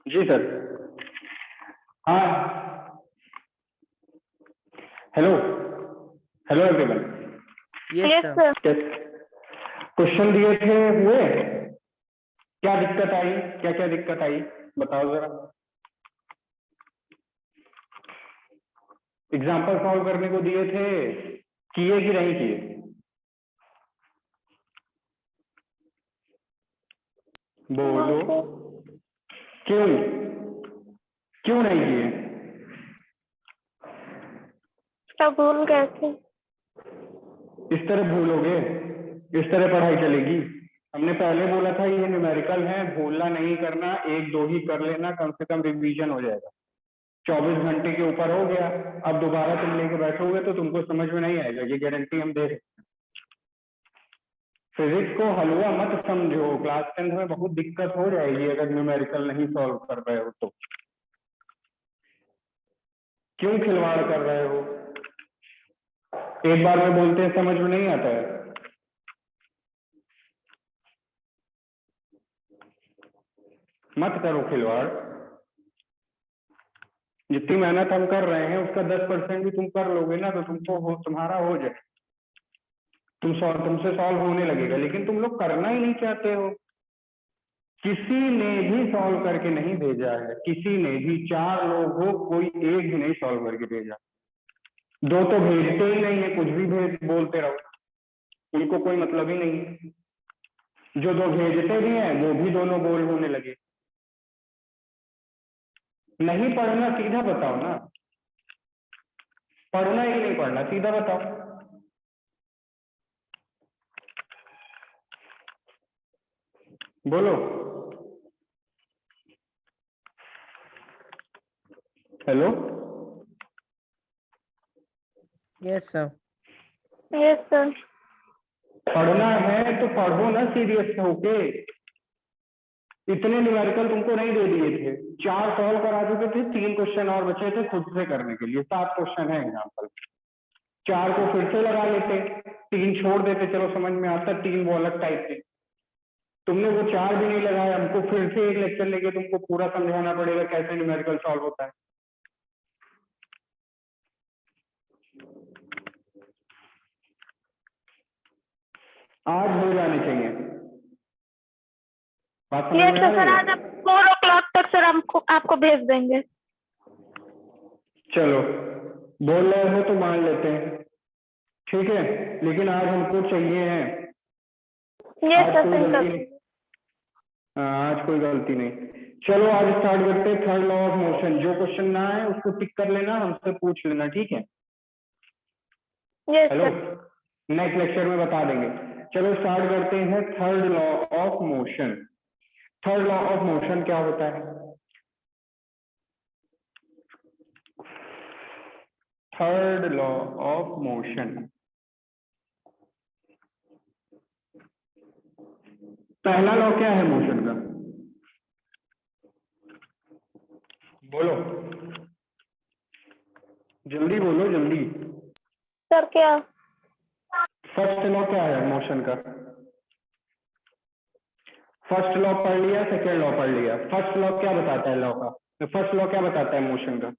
जी sir. हाँ। Hello. Hello everyone. Yes sir. Question दिए थे हुए, क्या दिक्कत आई, क्या क्या दिक्कत आई बताओ जरा। एग्जाम्पल सॉल्व करने को दिए थे, किए कि नहीं किए? बोलो। क्यों क्यों नहीं किए? भूल गए थे। इस तरह भूलोगे, इस तरह पढ़ाई चलेगी? हमने पहले बोला था ये न्यूमेरिकल है, भूलना नहीं करना, एक दो ही कर लेना, कम से कम रिवीजन हो जाएगा। 24 घंटे के ऊपर हो गया, अब दोबारा तुम लेके बैठोगे तो तुमको समझ में नहीं आएगा, ये गारंटी हम दे रहे। फिजिक्स को हलवा मत समझो, क्लास 10 में बहुत दिक्कत हो जाएगी अगर न्यूमेरिकल नहीं सॉल्व कर रहे हो तो। क्यों खिलवाड़ कर रहे हो? एक बार में बोलते हैं समझ में नहीं आता है। मत करो खिलवाड़। जितनी मेहनत हम कर रहे हैं उसका 10% भी तुम कर लोगे ना तो तुम्हारा हो जाए, तुमसे सॉल्व होने लगेगा। लेकिन तुम लोग करना ही नहीं चाहते हो। किसी ने भी सॉल्व करके नहीं भेजा है, किसी ने भी। 4 लोग हो, कोई एक भी नहीं सॉल्व करके भेजा। 2 तो भेजते ही नहीं है, कुछ भी बोलते रहो, उनको कोई मतलब ही नहीं है। जो 2 भेजते भी हैं वो भी दोनों बोल होने लगे। नहीं पढ़ना, सीधा बताओ ना, पढ़ना ही नहीं पढ़ना, सीधा बताओ। बोलो। Hello. Yes sir. Yes sir. पढ़ना है तो पढ़ो ना सीरियस होके। इतने न्यूमेरिकल तुमको नहीं दे दिए थे, 4 सॉल्व करा चुके थे, 3 क्वेश्चन और बचे थे खुद से करने के लिए। 7 क्वेश्चन है एग्जाम्पल। 4 को फिर से लगा लेते, 3 छोड़ देते, चलो समझ में आता, 3 वो अलग टाइप थे। तुमने वो 4 भी नहीं लगाया, हमको फिर से एक लेक्चर लेके तुमको पूरा समझाना पड़ेगा कैसे न्यूमेरिकल सॉल्व होता है। आज हो जाने चाहिए। बात समझ में आ सर रही आज है? आप 4 o'clock तक सर आपको भेज देंगे। चलो, बोल रहे हो तो मान लेते हैं, ठीक है। लेकिन आज हमको चाहिए है। यस आज सर, कोई सेंड कर गलती नहीं। आज कोई गलती नहीं। चलो आज स्टार्ट करते हैं थर्ड लॉ ऑफ मोशन। जो क्वेश्चन ना है उसको टिक कर लेना, हमसे पूछ लेना, ठीक है? Yes hello, sir. Next lecture में बता देंगे। चलो स्टार्ट करते हैं third law of motion. Third law of motion क्या होता है? थर्ड लॉ ऑफ मोशन, पहला लॉ क्या है मोशन का? बोलो, जल्दी बोलो जल्दी। सर क्या? फर्स्ट लॉ क्या है मोशन का? फर्स्ट लॉ पढ़ लिया, सेकेंड लॉ पढ़ लिया। फर्स्ट लॉ क्या बताता है लॉ का? फर्स्ट लॉ क्या बताता है मोशन का?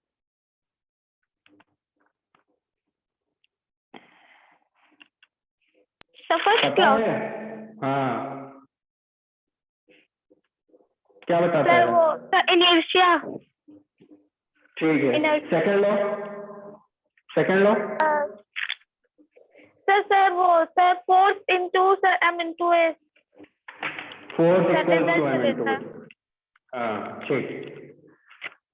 फर्स्ट पता लॉ है? हाँ, क्या बताता सर, है? वो सर इनर्शिया। ठीक है। Inertia second law, second law sir वो sir force into sir m into a. Force sir equals to result m into. देता है। हाँ ठीक।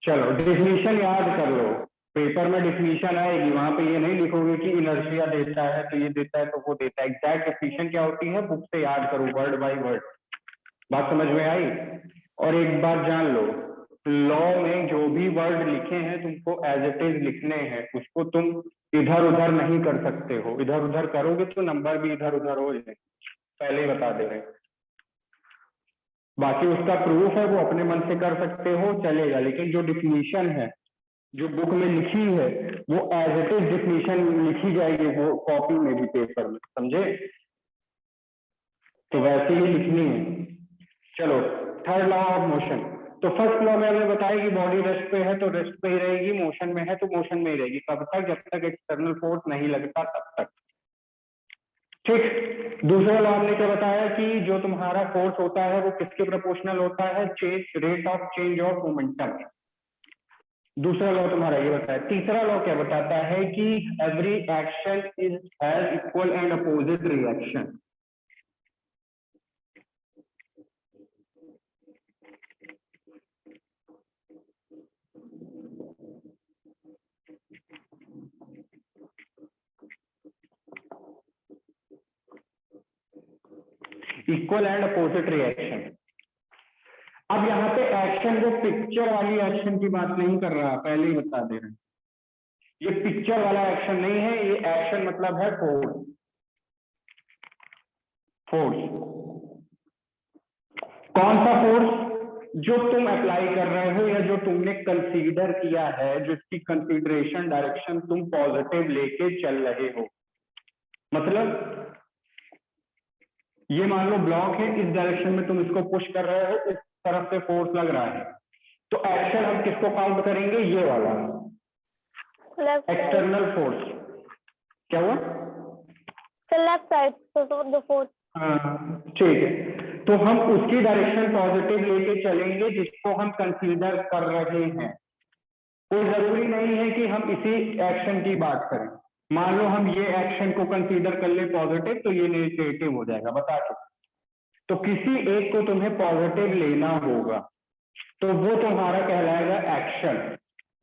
चलो डेफिनेशन याद कर लो, पेपर में डेफिनेशन आएगी, वहां पे ये नहीं लिखोगे कि इनर्शिया देता है तो ये देता है तो वो देता है। एग्जैक्ट डेफिनेशन क्या होती है बुक से याद करो, वर्ड बाय वर्ड। बात समझ में आई? और एक बात जान लो, लॉ में जो भी वर्ड लिखे हैं तुमको एज इट इज लिखने हैं, उसको तुम इधर उधर नहीं कर सकते हो। इधर उधर करोगे तो नंबर भी इधर उधर हो जाए, पहले ही बता दे रहे। बाकी उसका प्रूफ है वो अपने मन से कर सकते हो, चलेगा। लेकिन जो डिफिनीशन है जो बुक में लिखी है वो एज इट इज डिफिनीशन लिखी जाएगी, वो कॉपी में भी, पेपर में, समझे? तो वैसे ही लिखनी है। चलो, थर्ड लॉ ऑफ मोशन। तो फर्स्ट लॉ में हमने बताया कि बॉडी रेस्ट पे है तो रेस्ट पे ही रहेगी, मोशन में है तो मोशन में ही रहेगी। कब तक? जब तक एक्सटर्नल फोर्स नहीं लगता तब तक। ठीक। दूसरा लॉ हमने क्या बताया कि जो तुम्हारा फोर्स होता है वो किसके प्रोपोर्शनल होता है? Rate of change of momentum. दूसरा लॉ तुम्हारा ये बताया। तीसरा लॉ क्या बताता है कि every action is has equal and opposite reaction. Equal and opposite reaction. अब यहाँ पे एक्शन जो पिक्चर वाली एक्शन की बात नहीं कर रहा, पहले ही बता दे रहे हैं, ये पिक्चर वाला एक्शन नहीं है, ये एक्शन मतलब है फोर्स। फोर्स कौन सा फोर्स? जो तुम अप्लाई कर रहे हो या जो तुमने कंसीडर किया है, जिसकी कंसीडरेशन डायरेक्शन तुम पॉजिटिव लेके चल रहे हो। मतलब ये मान लो ब्लॉक है, इस डायरेक्शन में तुम इसको पुश कर रहे हो, इस तरफ से फोर्स लग रहा है, तो एक्शन हम किसको काउंट करेंगे? ये वाला एक्सटर्नल फोर्स। क्या हुआ? Left side, so the force। हाँ ठीक है, तो हम उसकी डायरेक्शन पॉजिटिव लेके चलेंगे जिसको हम कंसीडर कर रहे हैं। कोई जरूरी नहीं है कि हम इसी एक्शन की बात करें। मान लो हम ये एक्शन को कंसीडर कर ले पॉजिटिव, तो ये नेगेटिव हो जाएगा, बता दो। तो किसी एक को तुम्हें पॉजिटिव लेना होगा, तो वो तुम्हारा कहलाएगा एक्शन।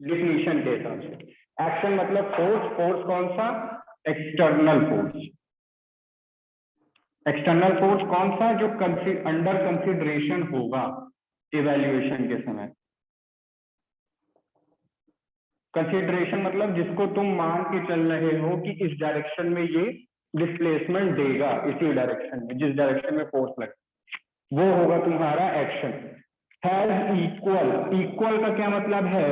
डिफिनीशन के हिसाब से एक्शन मतलब फोर्स। फोर्स कौन सा? External force. एक्सटर्नल फोर्स कौन सा? जो अंडर कंसिडरेशन होगा इवैल्यूएशन के समय। कंसिडरेशन मतलब जिसको तुम मान के चल रहे हो कि इस डायरेक्शन में ये डिस्प्लेसमेंट देगा, इसी डायरेक्शन में, जिस डायरेक्शन में फोर्स लगे, वो होगा तुम्हारा एक्शन। Has equal. इक्वल का क्या मतलब है?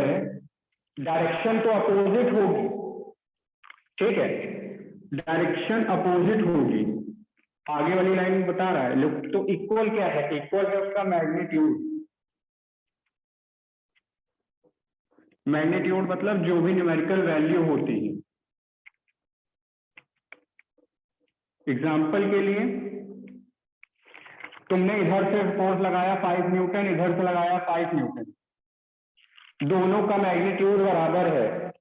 डायरेक्शन तो अपोजिट होगी, ठीक है, डायरेक्शन अपोजिट होगी। आगे वाली लाइन में बता रहा है लोग। तो इक्वल क्या है? इक्वल है उसका मैग्नीट्यूड। मैग्नीट्यूड मतलब जो भी न्यूमेरिकल वैल्यू होती है। एग्जाम्पल के लिए तुमने इधर से फोर्स लगाया 5 न्यूटन, इधर से लगाया 5 न्यूटन, दोनों का मैग्नीट्यूड बराबर है,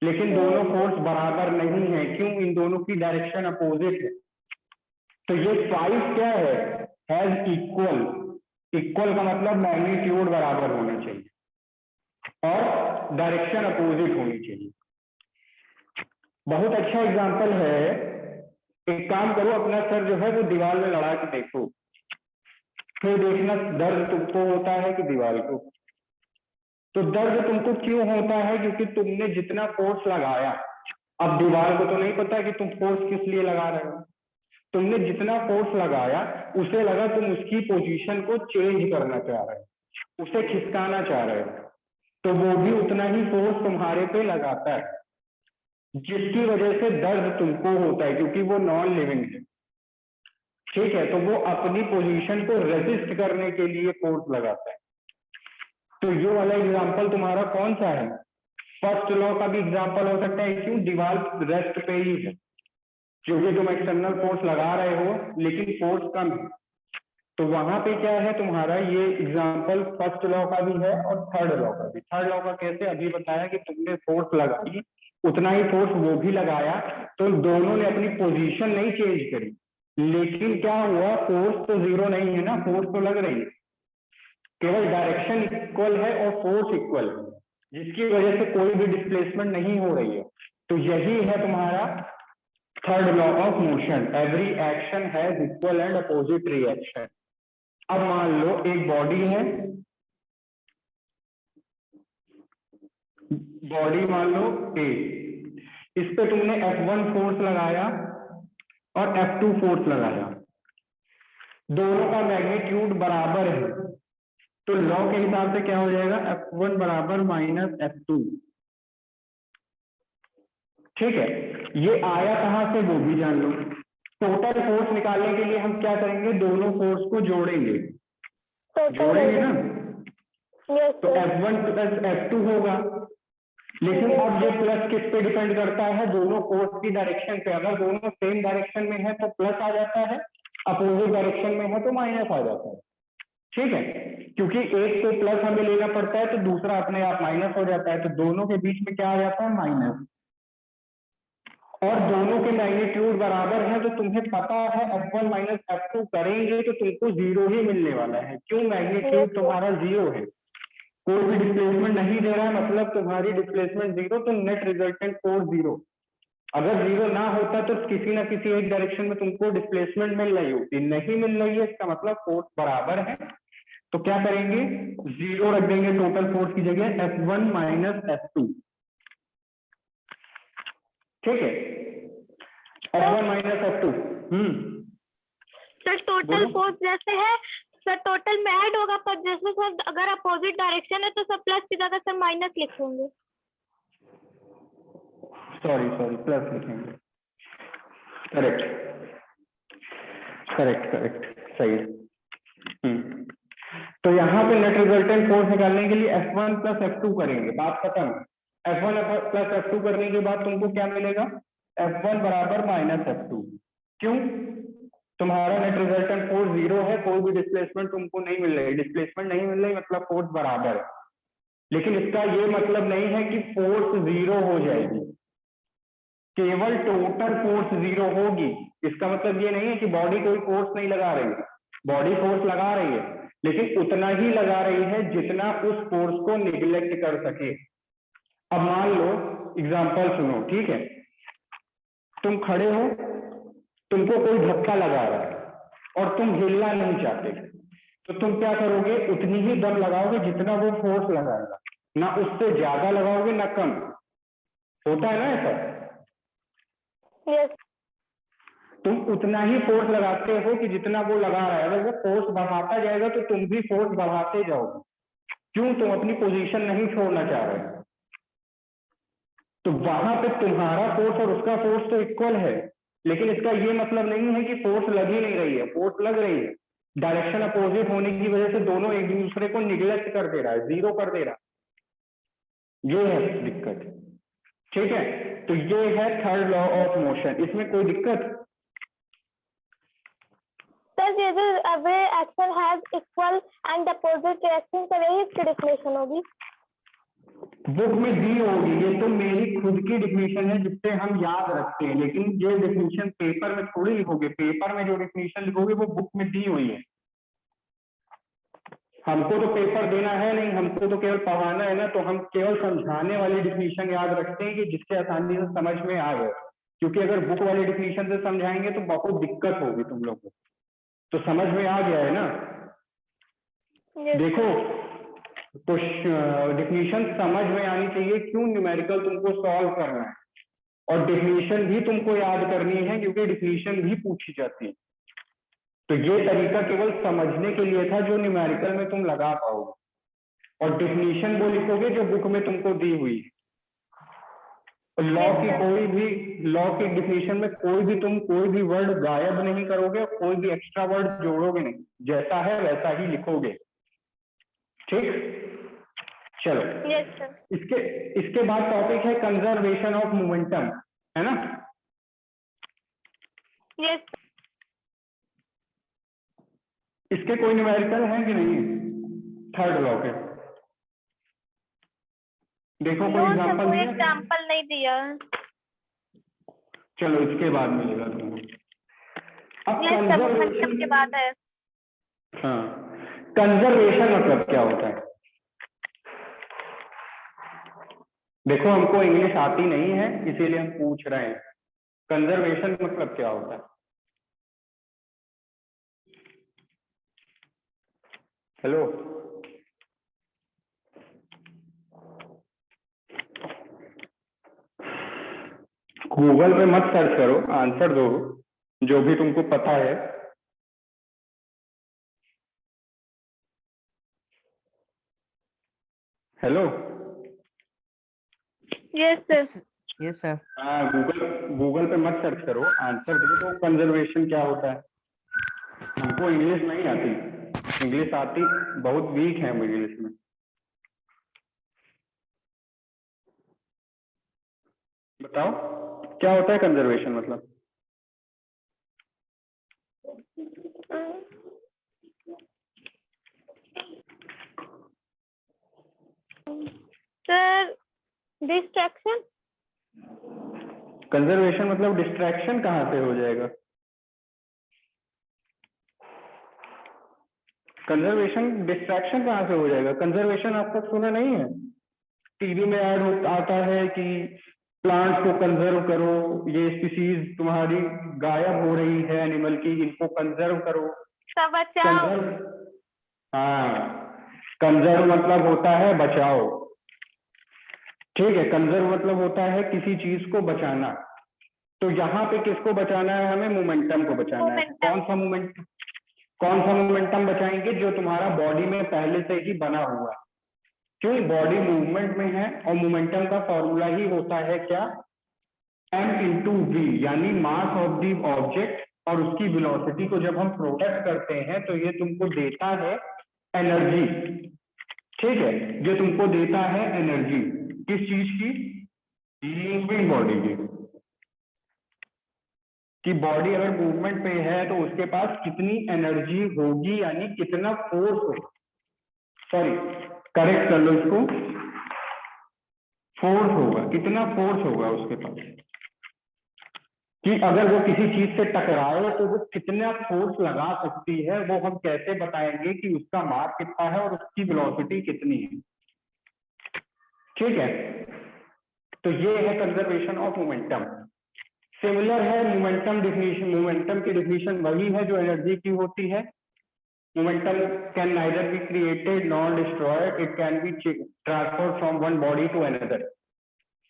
लेकिन दोनों फोर्स बराबर नहीं है। क्यों? इन दोनों की डायरेक्शन अपोजिट है। तो ये 5 क्या है? Has equal. इक्वल का मतलब मैग्नीट्यूड बराबर होना चाहिए और डायरेक्शन अपोजिट होनी चाहिए। बहुत अच्छा एग्जांपल है। एक काम करो, अपना सर जो है वो दीवार में लड़ा के देखो, फिर देखना दर्द तुमको होता है कि दीवार को। तो दर्द तुमको क्यों होता है? क्योंकि तुमने जितना फोर्स लगाया, अब दीवार को तो नहीं पता कि तुम फोर्स किस लिए लगा रहे हो, तुमने जितना फोर्स लगाया उसे लगा तुम उसकी पोजीशन को चेंज करना चाह रहे हो, उसे खिसकाना चाह रहे हो, तो वो भी उतना ही फोर्स तुम्हारे पे लगाता है, जिसकी वजह से दर्द तुमको होता है, क्योंकि वो नॉन लिविंग है। ठीक है, तो वो अपनी पोजीशन को रेजिस्ट करने के लिए फोर्स लगाता है। तो ये वाला एग्जांपल तुम्हारा कौन सा है? फर्स्ट लॉ का भी एग्जांपल हो सकता है। क्यों? दीवार रेस्ट पे ही है, क्योंकि तुम एक्सटर्नल फोर्स लगा रहे हो लेकिन फोर्स कम है। तो वहां पे क्या है तुम्हारा? ये एग्जांपल फर्स्ट लॉ का भी है और थर्ड लॉ का भी। थर्ड लॉ का कैसे? अभी बताया कि तुमने फोर्स लगाई, उतना ही फोर्स वो भी लगाया, तो दोनों ने अपनी पोजीशन नहीं चेंज करी, लेकिन क्या हुआ? फोर्स तो जीरो नहीं है ना, फोर्स तो लग रही है, केवल डायरेक्शन इक्वल है और फोर्स इक्वल है, जिसकी वजह से कोई भी डिस्प्लेसमेंट नहीं हो रही है। तो यही है तुम्हारा third law of motion. Every action has equal and opposite reaction. अब मान लो एक बॉडी है, बॉडी मान लो ए, इस पे तुमने F1 फोर्स लगाया और F2 फोर्स लगाया, दोनों का मैग्नीट्यूड बराबर है, तो लॉ के हिसाब से क्या हो जाएगा? F1 बराबर माइनस F2। ठीक है, ये आया कहां से वो भी जान लो। टोटल फोर्स निकालने के लिए हम क्या करेंगे? दोनों फोर्स को जोड़ेंगे, जोड़ेंगे ना। Yes, तो sir. F1 प्लस F2 होगा। लेकिन अब ये प्लस किस पे डिपेंड करता है? दोनों फोर्स की डायरेक्शन पे। अगर दोनों सेम डायरेक्शन में है तो प्लस आ जाता है, अपोजिट डायरेक्शन में है तो माइनस आ जाता है। ठीक है, क्योंकि एक को प्लस हमें लेना पड़ता है तो दूसरा अपने आप माइनस हो जाता है, तो दोनों के बीच में क्या आ जाता है? माइनस। और दोनों के मैग्नीट्यूड बराबर है, तो तुम्हें पता है F1 माइनस F2 करेंगे तो तुमको जीरो ही मिलने वाला है। क्यों? मैग्नीट्यूड तुम्हारा जीरो है, कोई भी डिस्प्लेसमेंट नहीं दे रहा है, मतलब तुम्हारी डिस्प्लेसमेंट जीरो, तो नेट रिजल्टेंट फोर्स जीरो। अगर जीरो ना होता तो किसी ना किसी एक डायरेक्शन में तुमको डिस्प्लेसमेंट मिल रही होती, नहीं मिल रही है, इसका मतलब फोर्स बराबर है। तो क्या करेंगे? जीरो रख देंगे टोटल फोर्स की जगह, F1 माइनस F2। ठीक है, F1 minus F2। Sir total बोलो। फोर्स जैसे है सर, टोटल में ऐड होगा, पर जैसे सर अगर अपोजिट डायरेक्शन है तो सर प्लस की जगह सर माइनस लिखेंगे। सॉरी प्लस लिखेंगे। करेक्ट करेक्ट करेक्ट, सही है। तो यहाँ पे नेट रिजल्टेंट फोर्स निकालने के लिए F1 प्लस F2 करेंगे, बात खत्म। F1 प्लस F2 करने के बाद तुमको क्या मिलेगा? F1 बराबर माइनस F2। क्यों? तुम्हारा नेट रिजल्टेंट फोर्स जीरो है, कोई भी डिस्प्लेसमेंट तुमको नहीं मिल रही, डिस्प्लेसमेंट नहीं मिल रही मतलब फोर्स बराबर है। लेकिन इसका ये मतलब नहीं है कि फोर्स जीरो हो जाएगी, केवल टोटल फोर्स जीरो होगी। इसका मतलब ये नहीं है कि बॉडी कोई फोर्स नहीं लगा रही है, बॉडी फोर्स लगा रही है, लेकिन उतना ही लगा रही है जितना उस फोर्स को निगलेक्ट कर सके। अब मान लो, एग्जांपल सुनो, ठीक है, तुम खड़े हो, तुमको कोई धक्का लगा रहा है और तुम हिलना नहीं चाहते, तो तुम क्या करोगे? उतनी ही दम लगाओगे जितना वो फोर्स लगाएगा, ना उससे ज्यादा लगाओगे ना कम। होता है ना ऐसा? यस। तुम उतना ही फोर्स लगाते हो कि जितना वो लगा रहा है। अगर वो फोर्स बढ़ाता जाएगा तो तुम भी फोर्स बढ़ाते जाओगे। क्यों? तुम अपनी पोजीशन नहीं छोड़ना चाह रहे। तो वहां पे तुम्हारा फोर्स और उसका फोर्स तो इक्वल है, लेकिन इसका ये मतलब नहीं है कि फोर्स लग ही नहीं रही है, फोर्स लग रही है। डायरेक्शन अपोजिट होने की वजह से दोनों एक दूसरे को निगलेक्ट कर दे रहा है, जीरो कर दे रहा है। ये है दिक्कत। ठीक है, तो ये है थर्ड लॉ ऑफ मोशन। इसमें कोई दिक्कत? सर जैसे every action has equal and opposite reaction, तो यही इसकी डिफिनेशन होगी। बुक में दी होगी, ये तो मेरी खुद की डिफिनेशन है जिससे हम याद रखते हैं, लेकिन ये डिफिनेशन पेपर में थोड़ी लिखोगे। पेपर में जो डिफिनेशन लिखोगे वो बुक में दी हुई है। हमको तो पेपर देना है नहीं, हमको तो केवल पढ़ाना है ना, तो हम केवल समझाने वाली डिफिनेशन याद रखते हैं कि जिससे आसानी से समझ में आ जाए। क्योंकि अगर बुक वाली डिफिनेशन से समझाएंगे तो बहुत दिक्कत होगी तुम लोग को। तो समझ में आ गया है ना? Yes, देखो, कुछ डिफिनेशन समझ में आनी चाहिए, क्यों न्यूमेरिकल तुमको सॉल्व करना है, और डिफिनेशन भी तुमको याद करनी है क्योंकि डिफिनेशन भी पूछी जाती है। तो ये तरीका केवल समझने के लिए था जो न्यूमेरिकल में तुम लगा पाओगे, और डिफिनेशन वो लिखोगे जो बुक में तुमको दी हुई है। लॉ की कोई भी, लॉ की डिफिनेशन में कोई भी वर्ड गायब नहीं करोगे, कोई भी एक्स्ट्रा वर्ड जोड़ोगे नहीं, जैसा है वैसा ही लिखोगे। ठीक, चलो। yes sir. इसके बाद टॉपिक है कंजर्वेशन ऑफ मोमेंटम, है ना? Yes. इसके कोई न्यूमेरिकल है कि नहीं? थर्ड लॉ के देखो, कोई एग्जांपल कोई दिया? एग्जांपल नहीं दिया। चलो इसके बाद मिलेगा तुमको। अब Yes sir, मोमेंटम के कंजर्वेशन, बाद है। हाँ, कंजर्वेशन मतलब क्या होता है? देखो, हमको इंग्लिश आती नहीं है इसीलिए हम पूछ रहे हैं, कंजर्वेशन मतलब क्या होता है? हेलो, गूगल पे मत सर्च करो, आंसर दो जो भी तुमको पता है। Hello, Yes sir. Yes, sir. हाँ, गूगल पे मत सर्च करो, आंसर दो तो कंजर्वेशन क्या होता है। हमको इंग्लिश नहीं आती, इंग्लिश आती बहुत वीक है हम इंग्लिश में। बताओ क्या होता है कंजर्वेशन मतलब? Sir distraction. कंजर्वेशन मतलब डिस्ट्रैक्शन कहाँ से हो जाएगा? कंजर्वेशन डिस्ट्रैक्शन कहाँ से हो जाएगा? कंजर्वेशन आप तक सुना नहीं है? टीवी में ऐड आता है कि प्लांट्स को कंजर्व करो, ये स्पीसीज तुम्हारी गायब हो रही है एनिमल की, इनको कंजर्व करो। सब बचाओ। कंजर्व, हाँ, कंजर्व मतलब होता है बचाओ। ठीक है, कंजर्व मतलब होता है किसी चीज को बचाना। तो यहाँ पे किसको बचाना है? हमें मोमेंटम को बचाना है। कौन सा मोमेंटम बचाएंगे? जो तुम्हारा बॉडी में पहले से ही बना हुआ है। क्यों? बॉडी मूवमेंट में है और मोमेंटम का फॉर्मूला ही होता है क्या? m इंटू वी, यानी मास ऑफ द ऑब्जेक्ट और उसकी वेलोसिटी को जब हम प्रोडक्ट करते हैं तो ये तुमको देता है एनर्जी। ठीक है, ये तुमको देता है एनर्जी किस चीज की? मूविंग बॉडी की। कि बॉडी अगर मूवमेंट पे है तो उसके पास कितनी एनर्जी होगी, यानी कितना फोर्स होगा। सॉरी, करेक्ट कर लो इसको, फोर्स होगा। कितना फोर्स होगा उसके पास, कि अगर वो किसी चीज से टकराए तो वो कितना फोर्स लगा सकती है, वो हम कैसे बताएंगे कि उसका मास कितना है और उसकी वेलोसिटी कितनी है। ठीक है, तो ये है कंजर्वेशन ऑफ मोमेंटम। सिमिलर है मोमेंटम डिफिनीशन। मोमेंटम की डिफिनीशन वही है जो एनर्जी की होती है। Momentum can neither be created nor destroyed, it can be transferred from one body to another.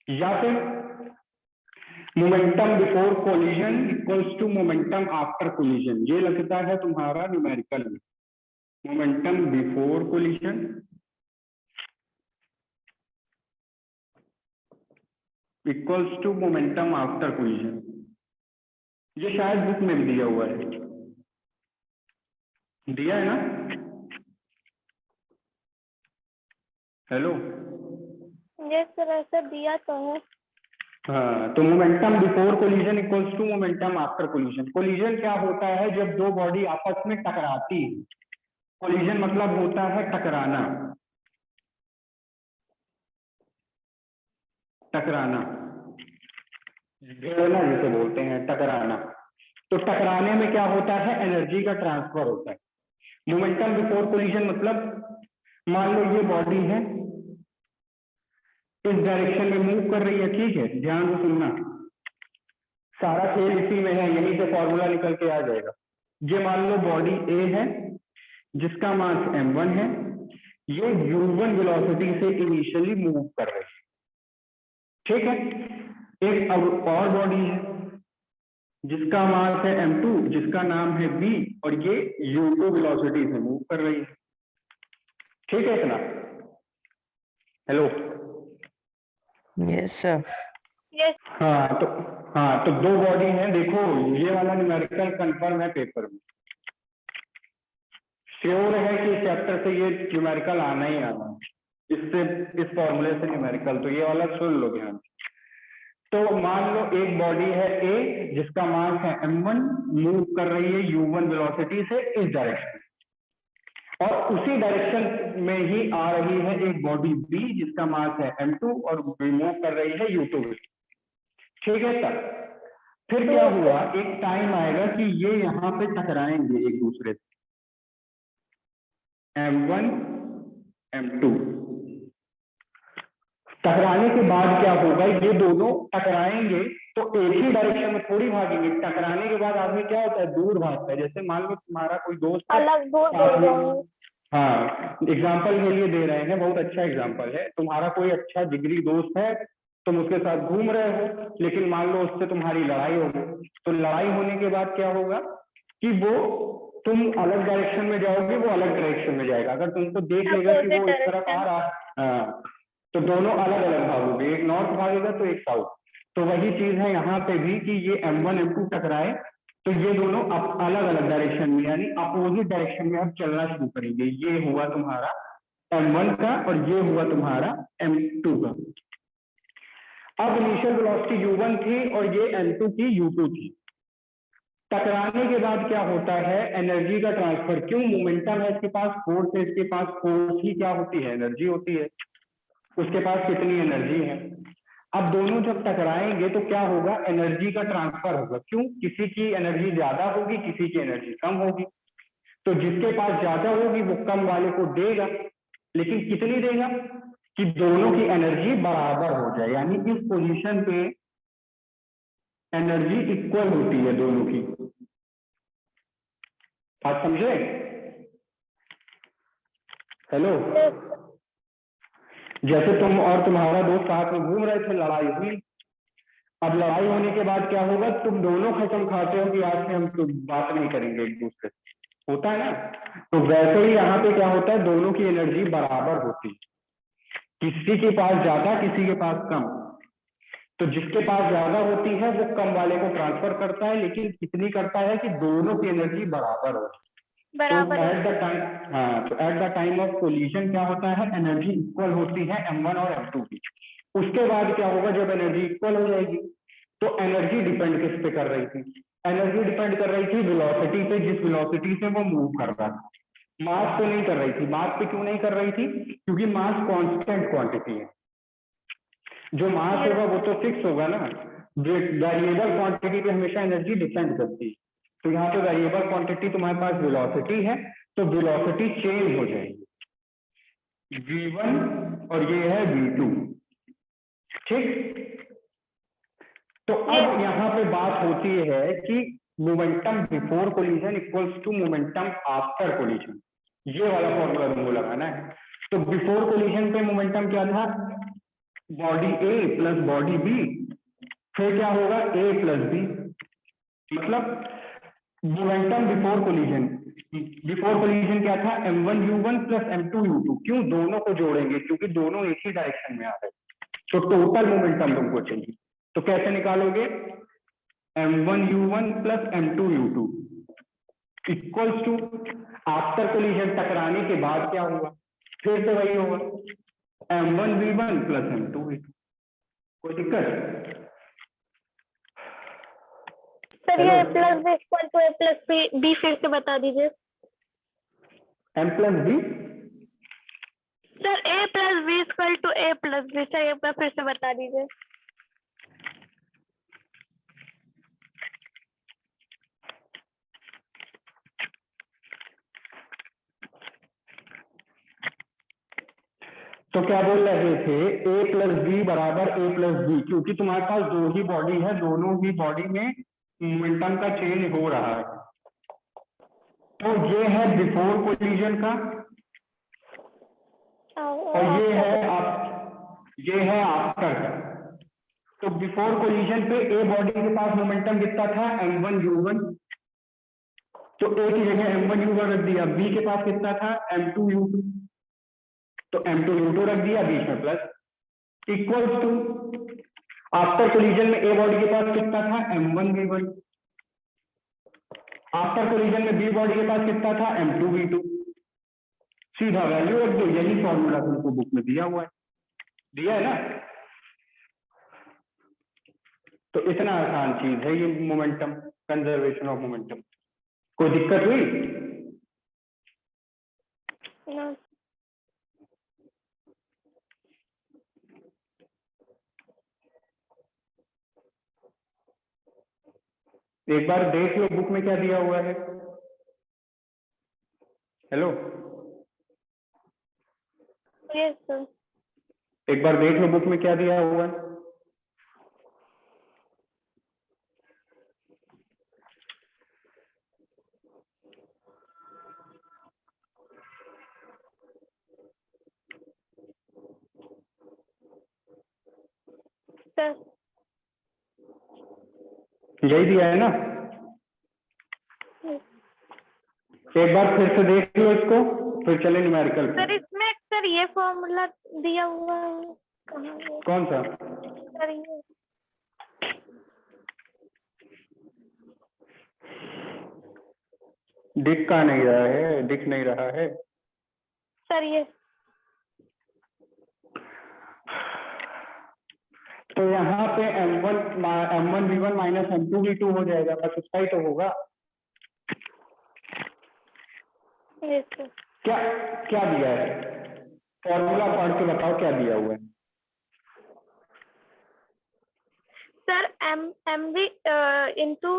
या फिर momentum before collision equals to momentum after collision. ये लगता है तुम्हारा न्यूमेरिकल में। Momentum before collision equals to momentum after collision. ये शायद book में भी दिया हुआ है, दिया है ना? हेलो, यस सर, ऐसा दिया तो है। हाँ, तो momentum before collision equals to momentum after collision. Collision क्या होता है? जब दो बॉडी आपस में टकराती है। कोलिजन मतलब होता है टकराना। टकराना, भिड़ना जिसे बोलते हैं, टकराना। तो टकराने में क्या होता है? एनर्जी का ट्रांसफर होता है। मोमेंटम बिफोर कोलिजन मतलब मान लो ये बॉडी है, इस डायरेक्शन में मूव कर रही है। ठीक है, ध्यान से सुनना, सारा खेल इसी में है, यहीं से फॉर्मूला निकल के आ जाएगा। ये मान लो बॉडी ए है जिसका मास m1 है, ये u1 वेलोसिटी से इनिशियली मूव कर रही है। ठीक है, एक और बॉडी है जिसका मास है m2, जिसका नाम है b, और ये u2 वेलोसिटी से मूव कर रही है। ठीक है इतना? Hello, Yes, sir. यस। हाँ तो दो बॉडी हैं। देखो ये वाला न्यूमेरिकल कंफर्म है पेपर में, श्योर है कि चैप्टर से ये न्यूमेरिकल आना ही आना, इससे इस फॉर्मूले से न्यूमेरिकल। तो ये वाला सुन लो ध्यान। तो मान लो एक बॉडी है ए जिसका मास है m1, मूव कर रही है u1 वेलोसिटी से इस डायरेक्शन, और उसी डायरेक्शन में ही आ रही है एक बॉडी बी जिसका मास है m2 और मूव कर रही है u2। ठीक है सर? फिर क्या हुआ, एक टाइम आएगा कि ये यहाँ पे टकराएंगे एक दूसरे से, m1 m2। टकराने के बाद क्या होगा, ये दोनों टकराएंगे तो एक ही डायरेक्शन में थोड़ी भागेंगे। टकराने के बाद आदमी क्या होता है? दूर भागता है। जैसे मान लो तुम्हारा कोई दोस्त है, अलग दूर। हाँ एग्जाम्पल के लिए दे रहे हैं, बहुत अच्छा एग्जाम्पल है। तुम्हारा कोई अच्छा जिगरी दोस्त है, तुम उसके साथ घूम रहे हो, लेकिन मान लो उससे तुम्हारी लड़ाई हो गई। तो लड़ाई होने के बाद क्या होगा कि वो, तुम अलग डायरेक्शन में जाओगे, वो अलग डायरेक्शन में जाएगा। अगर तुमको देख लेगा कि वो इस तरफ आ रहा है, हाँ, तो दोनों अलग अलग भागोगे, एक नॉर्थ भागेगा तो एक साउथ। तो वही चीज है यहाँ पे भी कि ये m1 m2 टकराए तो ये दोनों अलग अलग डायरेक्शन में, यानी अपोजिट डायरेक्शन में अब चलना शुरू करेंगे। ये हुआ तुम्हारा m1 का और ये हुआ तुम्हारा m2 का। अब इनिशियल वेलोसिटी u1 थी और ये m2 की u2 थी। टकराने के बाद क्या होता है, एनर्जी का ट्रांसफर। क्यों? मोमेंटम है इसके पास, फोर्स है इसके पास, फोर्स ही क्या होती है, एनर्जी होती है। उसके पास कितनी एनर्जी है। अब दोनों जब टकराएंगे तो क्या होगा, एनर्जी का ट्रांसफर होगा। क्यों? किसी की एनर्जी ज्यादा होगी, किसी की एनर्जी कम होगी। तो जिसके पास ज्यादा होगी वो कम वाले को देगा, लेकिन कितनी देगा कि दोनों की एनर्जी बराबर हो जाए, यानी इस पोजीशन पे एनर्जी इक्वल होती है दोनों की। आप समझे? हेलो, जैसे तुम और तुम्हारा दोस्त साथ में घूम रहे थे, लड़ाई हुई। अब लड़ाई होने के बाद क्या होगा, तुम दोनों कसम खाते हो कि आज से हम तो बात नहीं करेंगे एक दूसरे से, होता है ना। तो वैसे ही यहाँ पे क्या होता है, दोनों की एनर्जी बराबर होती है, किसी के पास ज्यादा किसी के पास कम। तो जिसके पास ज्यादा होती है वो कम वाले को ट्रांसफर करता है, लेकिन कितनी करता है कि दोनों की एनर्जी बराबर हो। तो एट द टाइम, हाँ, तो at the time of collision क्या होता है, एनर्जी इक्वल होती है m1 और m2 की। उसके बाद क्या होगा, जब एनर्जी इक्वल हो जाएगी तो एनर्जी डिपेंड किस पे कर रही थी, एनर्जी डिपेंड कर रही थी वेलोसिटी पे, जिस वेलोसिटी से वो मूव कर रहा था। मास पे नहीं कर रही थी। मास पे क्यों नहीं कर रही थी? क्योंकि मास कांस्टेंट क्वांटिटी है। जो मास होगा वो तो फिक्स होगा ना, वेरिएबल क्वांटिटी पे हमेशा एनर्जी डिपेंड करती है। तो यहाँ पे वेरिएबल क्वांटिटी तुम्हारे पास वेलोसिटी है, तो वेलोसिटी चेंज हो जाएगी, v1 और ये है v2। ठीक, तो अब यहाँ पे बात होती है कि momentum before collision equals to momentum after collision. ये वाला फॉर्मूला तुमको लगाना है। तो बिफोर कोलिजन पे मोमेंटम क्या था, बॉडी ए प्लस बॉडी बी, फिर क्या होगा ए प्लस बी। मतलब momentum before collision, before collision क्या था, m1u1 प्लस m2u2। क्यों? दोनों को जोड़ेंगे क्योंकि दोनों एक ही डायरेक्शन में आ रहे हैं। तो टोटल मोमेंटम तुमको चाहिए, तो कैसे निकालोगे, m1u1 plus m2u2 equals to, after collision टकराने के बाद क्या होगा, फिर से वही होगा, m1v1 प्लस m2v2। कोई दिक्कत? सर ये plus B equal to A plus B फिर से बता दीजिए। m plus B, sir A plus B equal to A plus B, sir एक बार फिर से बता दीजिए। तो क्या बोल रहे थे, a प्लस बी बराबर a प्लस बी, क्योंकि तुम्हारे पास दो ही बॉडी है, दोनों ही बॉडी में मोमेंटम का चेंज हो रहा है। तो ये है बिफोर कोलिजन का और ये है आफ्टर का। तो बिफोर कोलिजन पे ए बॉडी के पास मोमेंटम कितना था, m1u1, तो ए की जगह m1u1 रख दिया। बी के पास कितना था, m2u2, तो m2u2 रख दिया, बीच में plus, equals to after collision में ए बॉडी के पास कितना था, m1v1, आफ्टर कोलिजन में बी बॉडी के पास कितना था, m2v2। सीधा वैल्यू रख दो, यही फॉर्मूला तुमको बुक में दिया हुआ है, दिया है ना। तो इतना आसान चीज है ये मोमेंटम, कंजर्वेशन ऑफ मोमेंटम। कोई दिक्कत हुई? ना। एक बार देख लो बुक में क्या दिया हुआ है। Hello, yes sir. एक बार देख लो बुक में क्या दिया हुआ है। सर यही दिया है ना, एक बार फिर से देख लो इसको, फिर चले न्यूमेरिकल सर पे। इसमें सर ये फॉर्मूला दिया हुआ है कहाँ है? कौन सा? सर ये दिख का नहीं रहा है, दिख नहीं रहा है। सर ये तो यहाँ पे M1V1 माइनस M2V2 हो जाएगा, बस उसका ही तो होगा। Yes sir. क्या क्या दिया है, फॉर्मूला पढ़ के बताओ क्या दिया हुआ है। Sir MV into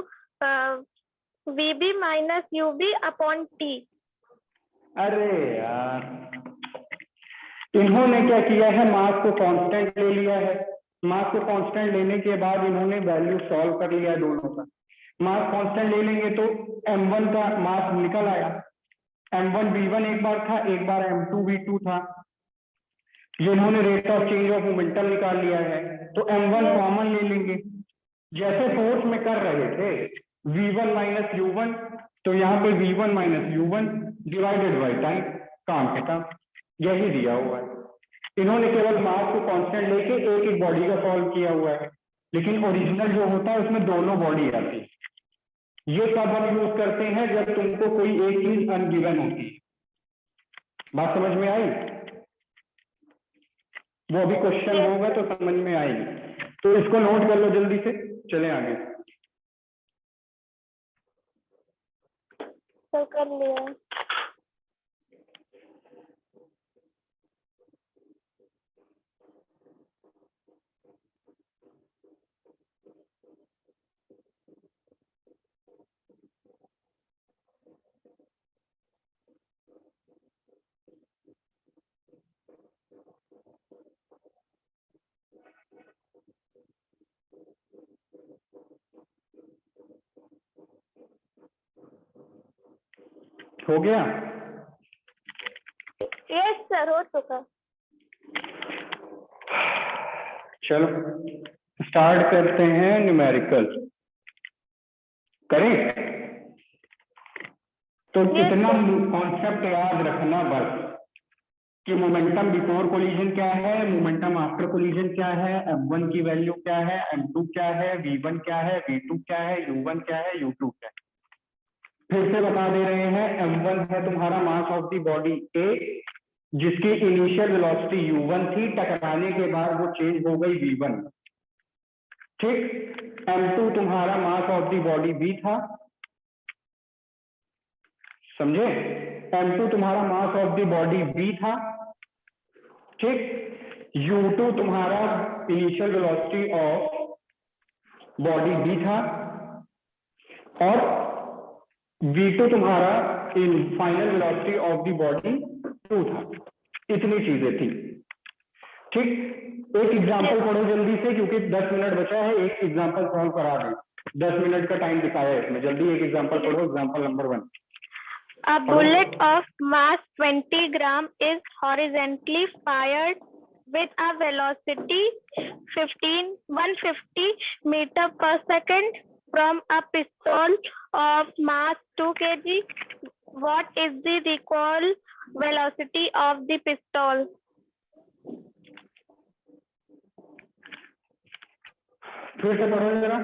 VB minus UB upon T। अरे यार, इन्होंने क्या किया है, मास को कांस्टेंट ले लिया है। मास को कांस्टेंट लेने के बाद इन्होंने वैल्यू सॉल्व कर लिया है दोनों का। मास कांस्टेंट ले लेंगे तो M1 का मास निकल आया। M1V1 एक बार था, एक बार M2V2 था। ये इन्होंने rate of change of momentum निकाल लिया है, तो M1 कॉमन ले लेंगे। जैसे फोर्स में कर रहे थे V1 माइनस U1, तो यहाँ पे V1 minus U1 divided by time, काम खत्म। यही दिया हुआ है। इन्होंने केवल मास को कांस्टेंट लेके एक एक बॉडी का सॉल्व किया हुआ है, लेकिन ओरिजिनल जो होता है उसमें दोनों बॉडी आती है। ये कब हम यूज करते हैं, जब तुमको कोई एक चीज अनगिवन होती है। बात समझ में आई? वो अभी क्वेश्चन होगा तो समझ में आएगी। तो इसको नोट कर लो जल्दी से, चले आगे। सर कर लिया। हो गया? यस सर, हो चुका। चलो स्टार्ट करते हैं न्यूमेरिकल। करें? तो इतना कॉन्सेप्ट याद रखना बस कि मोमेंटम बिफोर कोलिजन क्या है, मोमेंटम आफ्टर कोलिजन क्या है, M1 की वैल्यू क्या है, M2 क्या है, V1 क्या है, V2 क्या है, U1 क्या है, U2 क्या है। फिर से बता दे रहे हैं, M1 है तुम्हारा मास ऑफ द बॉडी A, जिसकी इनिशियल वेलोसिटी U1 थी, टकराने के बाद वो चेंज हो गई V1। ठीक। M2 तुम्हारा मास ऑफ द बॉडी B था, समझे? M2 तुम्हारा मास ऑफ द बॉडी B था। ठीक। U2 तुम्हारा initial velocity of body B था, और V2 तुम्हारा in final velocity of the body 2 था। इतनी चीजें थी। ठीक। एक एग्जांपल पढ़ो जल्दी से, क्योंकि 10 मिनट बचा है, एक एग्जांपल सॉल्व करा दें। 10 मिनट का टाइम दिखाया है इसमें, जल्दी एक एग्जांपल पढ़ो। Example number 1। A bullet of mass 20 gram is horizontally fired with a velocity 150 meter per second from a pistol of mass 2 kg. What is the recoil velocity of the pistol? फिर से पढ़ो जरा।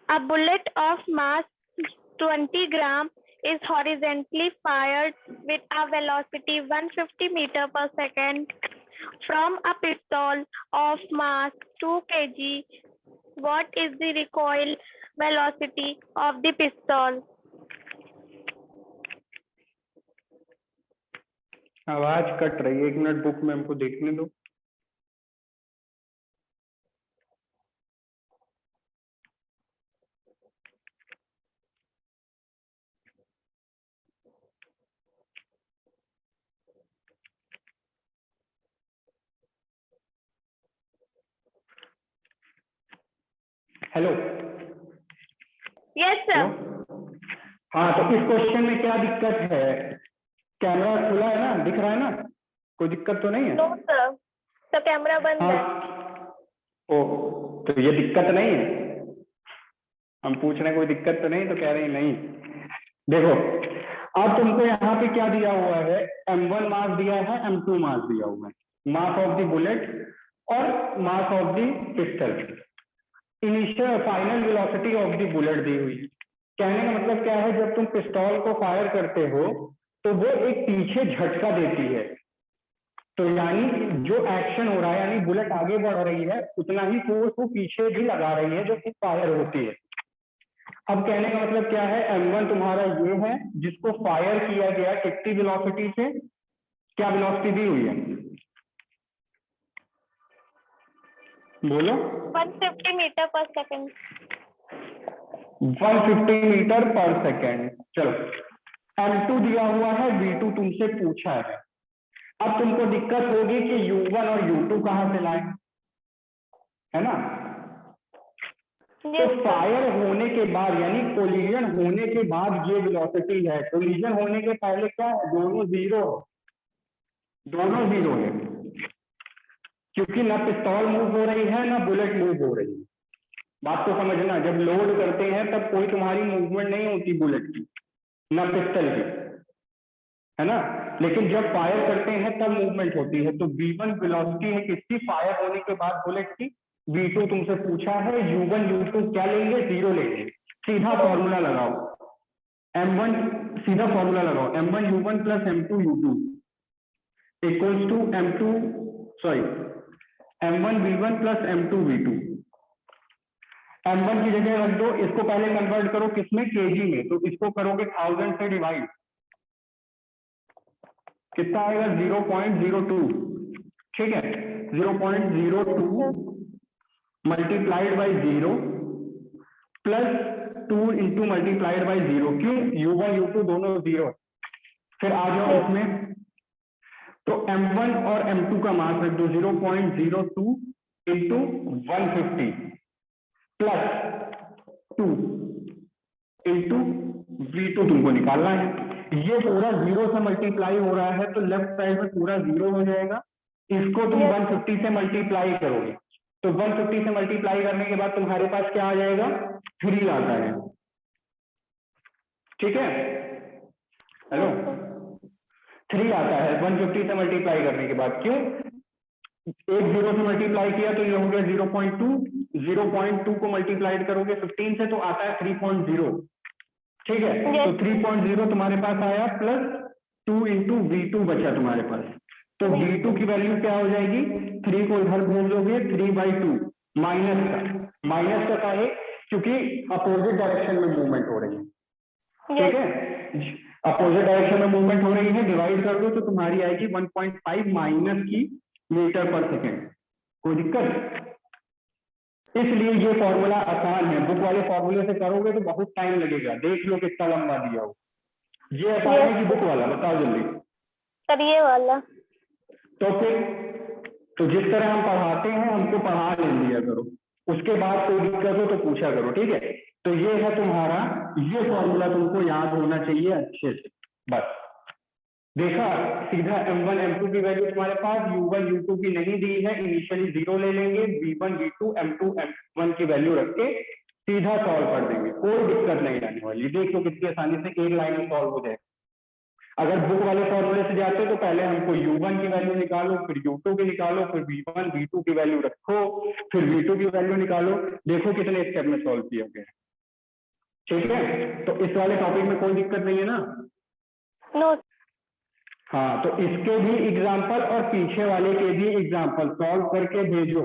A bullet of mass 20 gram is horizontally fired with a velocity 150 meter per second from a pistol of mass 2 kg. What is the recoil velocity of the pistol? आवाज cut रही है, 1 minute book में हमको देखने दो। Hello. Yes sir. हाँ, तो इस क्वेश्चन में क्या दिक्कत है? कैमरा खुला है ना, दिख रहा है ना, कोई दिक्कत तो नहीं है? No sir. तो कैमरा बंद है। ओ, तो ये दिक्कत नहीं है? हम पूछ रहे हैं कोई दिक्कत तो नहीं, तो कह रहे हैं नहीं। देखो, अब तुमको यहाँ पे क्या दिया हुआ है, M1 मास दिया है, M2 मास दिया हुआ है, मास ऑफ द बुलेट और mass of the pistol. Initial final velocity of the bullet दी हुई है। कहने का मतलब क्या है, जब तुम पिस्तौल को फायर करते हो तो वो एक पीछे झटका देती है, तो यानी जो एक्शन हो रहा है, यानी बुलेट आगे बढ़ रही है, उतना ही फोर्स वो पीछे भी लगा रही है जो कि फायर होती है। अब कहने का मतलब क्या है, m1 तुम्हारा ये है जिसको फायर किया गया कितनी वेलोसिटी से, क्या वेलोसिटी दी हुई है, बोलो। 150 मीटर पर सेकंड। 150 मीटर पर सेकेंड। चलो, m2 दिया हुआ है, v2 तुमसे पूछा है। अब तुमको दिक्कत होगी कि u1 और u2 कहां से लाए, है ना। तो फायर होने के बाद यानी कोलिजन होने के बाद ये वेलोसिटी है, कोलिजन होने के पहले क्या है, दोनों जीरो है, क्योंकि ना पिस्तौल मूव हो रही है ना बुलेट मूव हो रही है। बात को समझना, जब लोड करते हैं तब कोई तुम्हारी मूवमेंट नहीं होती बुलेट की, ना पिस्टल की, है ना। लेकिन जब फायर करते हैं तब मूवमेंट होती है। तो v1 वेलोसिटी है किसकी, फायर होने के बाद बुलेट की। v2 तुमसे पूछा है, u1 u2 क्या लेंगे, जीरो लेंगे। सीधा फॉर्मूला लगाओ, m1 सीधा फॉर्मूला लगाओ, m1 u1 plus m2 u2 equals to m1 v1 plus m2 v2। m1 की जगह रख दो, इसको पहले कन्वर्ट करो किसमें, kg में, तो इसको करोगे 1000 से डिवाइड, कितना आएगा 0.02, ठीक है। 0.02 multiplied by 0 plus 2 into multiplied by 0, क्यों, u1 u2 दोनों 0। फिर आ जाओ इसमें, तो m1 और m2 का मास रख दो 0.02 इंटू 150 प्लस 2 इंटू v2 तुमको निकालना है। ये पूरा 0 से मल्टीप्लाई हो रहा है तो लेफ्ट साइड में पूरा 0 हो जाएगा। इसको तुम 150 से मल्टीप्लाई करोगे, तो 150 से मल्टीप्लाई करने के बाद तुम्हारे पास क्या आ जाएगा, 3 आता है, ठीक है। हेलो, 3 आता है 150 से मल्टीप्लाई करने के बाद, क्यों, एक 0 से मल्टीप्लाई किया तो ये हो गया 0.2 को मल्टीप्लाइड करोगे 15 से तो आता है 3.0, ठीक है। तो 3.0 तुम्हारे पास आया प्लस 2 इंटू v2 बचा तुम्हारे पास, तो v2 की वैल्यू क्या हो जाएगी, 3 को इधर भेज दोगे 3/2 माइनस का है, क्योंकि अपोजिट डायरेक्शन में मूवमेंट हो रही है, ठीक है। अपोजिट डायरेक्शन में मूवमेंट हो रही है, डिवाइड कर दो तो तुम्हारी आएगी 1.5 माइनस की मीटर पर सेकेंड। कोई दिक्कत, इसलिए ये फॉर्मूला आसान है, बुक वाले फॉर्मूले से करोगे तो बहुत टाइम लगेगा, देख लो कितना लंबा दिया हो। ये आसान है कि बुक वाला, बताओ जल्दी। सर ये वाला। तो फिर तो जिस तरह हम पढ़ाते हैं हमको पढ़ा ले लिया करो, उसके बाद कोई दिक्कत हो तो पूछा करो, ठीक है। तो ये है तुम्हारा, ये फॉर्मूला तुमको याद होना चाहिए अच्छे से, बस। देखा, सीधा m1 m2 की वैल्यू तुम्हारे पास, u1 u2 की नहीं दी है, इनिशियली 0 ले लेंगे, v1 v2 m2 m1 की वैल्यू रख के सीधा सॉल्व कर देंगे, कोई दिक्कत नहीं आने वाली। देख लो कितनी आसानी से एक लाइन में सॉल्व हो जाए। अगर बुक वाले फॉर्मूले से जाते तो पहले हमको u1 की वैल्यू निकालो, फिर u2 की निकालो, फिर v1 v2 की वैल्यू रखो, फिर v2 की वैल्यू निकालो, देखो कितने स्टेप में सॉल्व किया गया, ठीक है। तो इस वाले टॉपिक में कोई दिक्कत नहीं है ना। नो। हाँ, तो इसके भी एग्जाम्पल और पीछे वाले के भी एग्जाम्पल सॉल्व करके भेजो।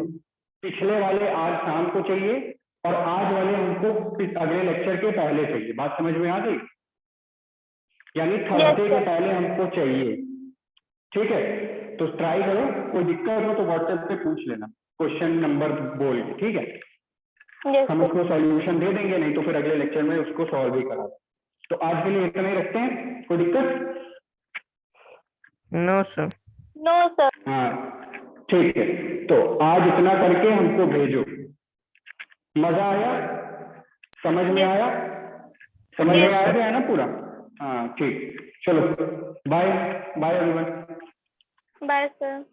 पिछले वाले आज शाम को चाहिए और आज वाले हमको अगले लेक्चर के पहले चाहिए। बात समझ में आ गई, यानी थर्सडे के पहले हमको चाहिए, ठीक है। तो ट्राई करो, कोई दिक्कत हो तो व्हाट्सएप पे पूछ लेना, क्वेश्चन नंबर बोल के, ठीक है। हम उसको सॉल्यूशन दे देंगे, नहीं तो फिर अगले लेक्चर में उसको सॉल्व भी करा। तो आज के लिए इतना ही रखते हैं, कोई दिक्कत? No sir. No sir. हाँ ठीक है, तो आज इतना करके हमको भेजो। मजा आया, समझ में आया, समझ में आ गया ना पूरा? हाँ ठीक, चलो bye bye everyone. Bye sir.